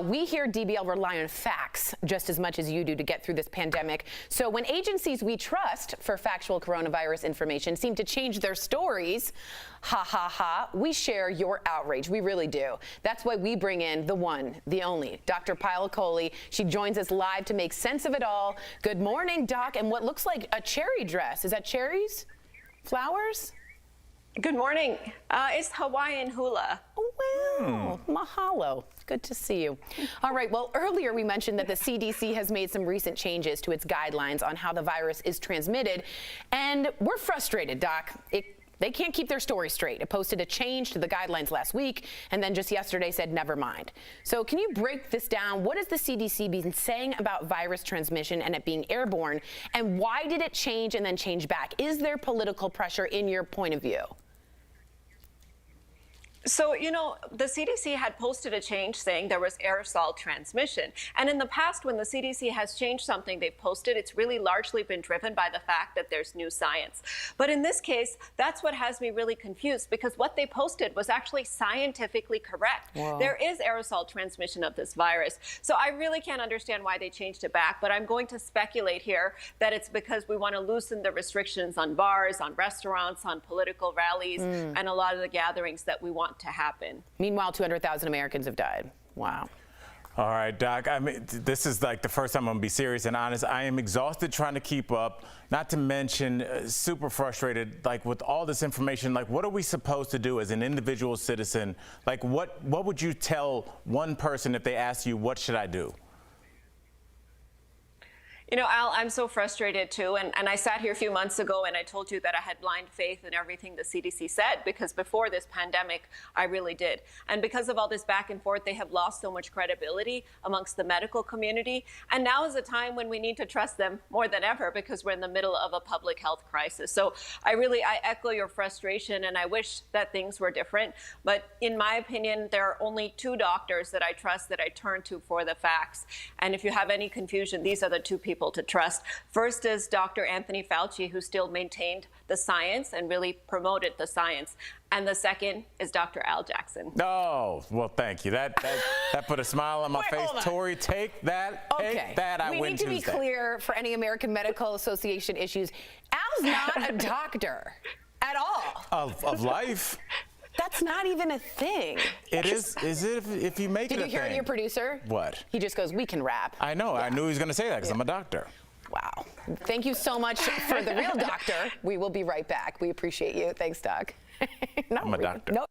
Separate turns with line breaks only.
We here at DBL rely on facts just as much as you do to get through this pandemic. So when agencies we trust for factual coronavirus information seem to change their stories, we share your outrage. We really do. That's why we bring in the one, the only, Dr. Payal Kohli. She joins us live to make sense of it all. Good morning, Doc. And what looks like a cherry dress. Is that cherries? Flowers?
Good morning. It's Hawaiian hula.
Oh, wow. Mahalo. Good to see you. All right. Well, earlier we mentioned that the CDC has made some recent changes to its guidelines on how the virus is transmitted. And we're frustrated, Doc. They can't keep their story straight. It posted a change to the guidelines last week and then just yesterday said never mind. So can you break this down? What has the CDC been saying about virus transmission and it being airborne? And why did it change and then change back? Is there political pressure in your point of view?
So, the CDC had posted a change saying there was aerosol transmission. And in the past, when the CDC has changed something they've posted, it's really largely been driven by the fact that there's new science. But in this case, that's what has me really confused, because what they posted was actually scientifically correct.
Wow.
There is aerosol transmission of this virus. So I really can't understand why they changed it back, but I'm going to speculate here that it's because we want to loosen the restrictions on bars, on restaurants, on political rallies, and a lot of the gatherings that we want to happen.
Meanwhile, 200,000 Americans have died. Wow.
All right, Doc, I mean, this is like the first time I'm gonna be serious and honest. I am exhausted trying to keep up, not to mention super frustrated, like with all this information. Like, what are we supposed to do as an individual citizen? Like, what would you tell one person if they ask you, what should I do?
Al, I'm so frustrated too. And I sat here a few months ago and I told you that I had blind faith in everything the CDC said, because before this pandemic, I really did. And because of all this back and forth, they have lost so much credibility amongst the medical community. And now is a time when we need to trust them more than ever, because we're in the middle of a public health crisis. So I echo your frustration, and I wish that things were different. But in my opinion, there are only two doctors that I trust, that I turn to for the facts. And if you have any confusion, these are the two people to trust. First is Dr. Anthony Fauci, who still maintained the science and really promoted the science. And the second is Dr. Al Jackson.
Oh, well, thank you. That put a smile on my face. Tori, take that.
Okay.
Take that. I win
We need to be
Tuesday.
clear for any American Medical Association issues. Al's not a doctor at all.
Of life.
That's not even a thing.
It is it if you make it a thing?
Did you hear your producer?
What?
He just goes, we can rap.
I know.
Yeah.
I knew he was going to say that because I'm a doctor.
Wow. Thank you so much for the real doctor. We will be right back. We appreciate you. Thanks, Doc.
I'm a doctor.
No.